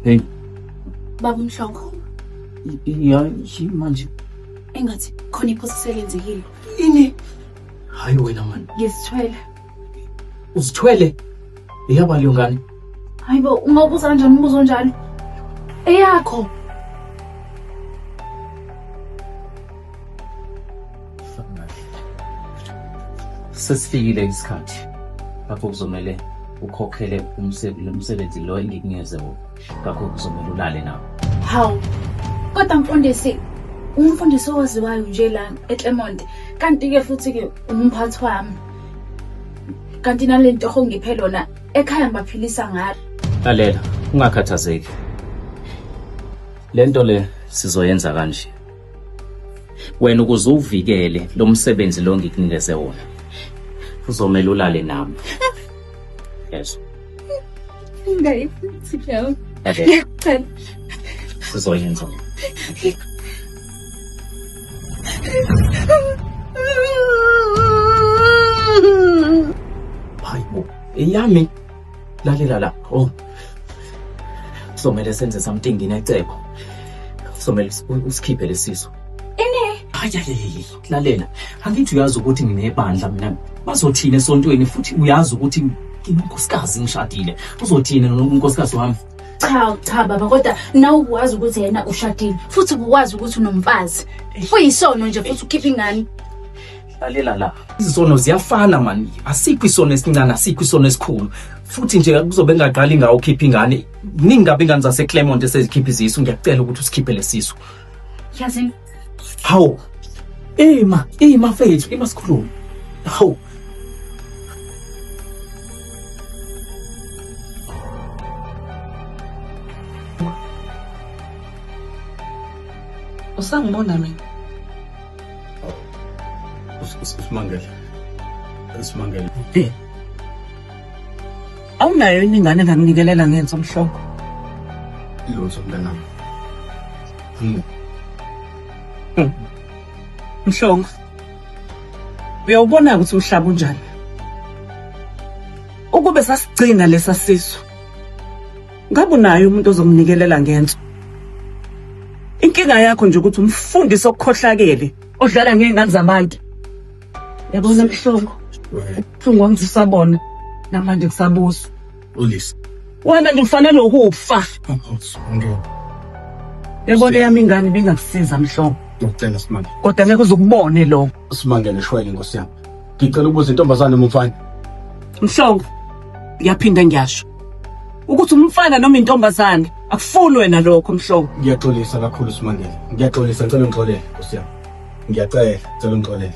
Hey, Baba Mhlongo, ya manje. engathi khona iphosisa elenzekile. Ini? Hayi wena man. Ngizithwele. Uzithwele? Iyaba leyo ngane. Hayibo, ungabuza kanjani umbuzo onjalo? Eyakho. Sesifikile isikhathi lapho kuzomela ukhokhele umsebenzi lo engikunikeze wona. Ngakho kuzomela ulale nawo. Hawu. Kodwa mfundisi, umfundisi owaziwayo nje la eClermont. Kanti ke futhi ke umphathi wami. Kanti nalento ongiphe lona ekhaya ngibaphilisa ngalo. Lalela, ungakhathazeki. Lento le sizoyenza kanje. Wena ukuze uvikele lo msebenzi lo ngikunikeze wona. Uzomela ulale nami. Yes. Ngayiphi siyawo. Lalela. Sizoyenza. Hayibo, eyami. Lalela la. Oh. Somele senze something nginecebo. Somele usikhiphe lesiso. Hayi, lalela. Angithi uyazi ukuthi nginebandla mina. Bazothina esontweni futhi uyazi ukuthi nginonkosikazi ngishadile. Uzothina nonkosikazi wami. Cha baba, kodwa nawe ukwazi ukuthi yena ushadile futhi ukwazi ukuthi unomfazi. Uyisono nje futhi ukhipha ingane. Lalela la. Izisono ziyafana man. Asikho isono esincane, asikho isono esikhulu. Futhi nje kuzobe ngaqali ngawo ukhipha ingane. Ningabe ingane zaseClermont esezikhipha izisu, ngiyacela ukuthi usikhiphe lesisu. Yazi. Hawu. Mafethu, sikhuluma. Hawu. Usangibona mina? Usimangele. Awunayo yini ingane enganginikelela ngenzo Mhlongo? Ilotho mntanami. Mhlongo. Uyawubona ukuthi umhlaba unjani? Ukube sasigcina lesa sisu. Ngabe unayo umuntu ozomnikelela ngenzo? Inkinga yakho nje ukuthi umfundisi okukhohlakele odlala ngeingane zabantu. Yabona Mhlongo. Ubuhlungu wangizisabona namanje kusabuza. Ulisi. Wena nje ufanele ukufa. Ngeke. Yabona yami ingane bengakusiza Mhlongo. Ngicela Simangele. Kodwa ngeke uzukubone lo. Simangele shwele Nkosi yami. Ngicela ukubuza intombazane umfana. Mhlongo. Ngiyaphinda ngiyasho. Ukuthi umfana noma intombazane akufuni wena lokho Mhlongo. Ngiyaxolisa kakhulu Simangele. Ngiyaxolisa ngicela ungixolele Nkosi yami. Ngiyacela ngicela ungixolele.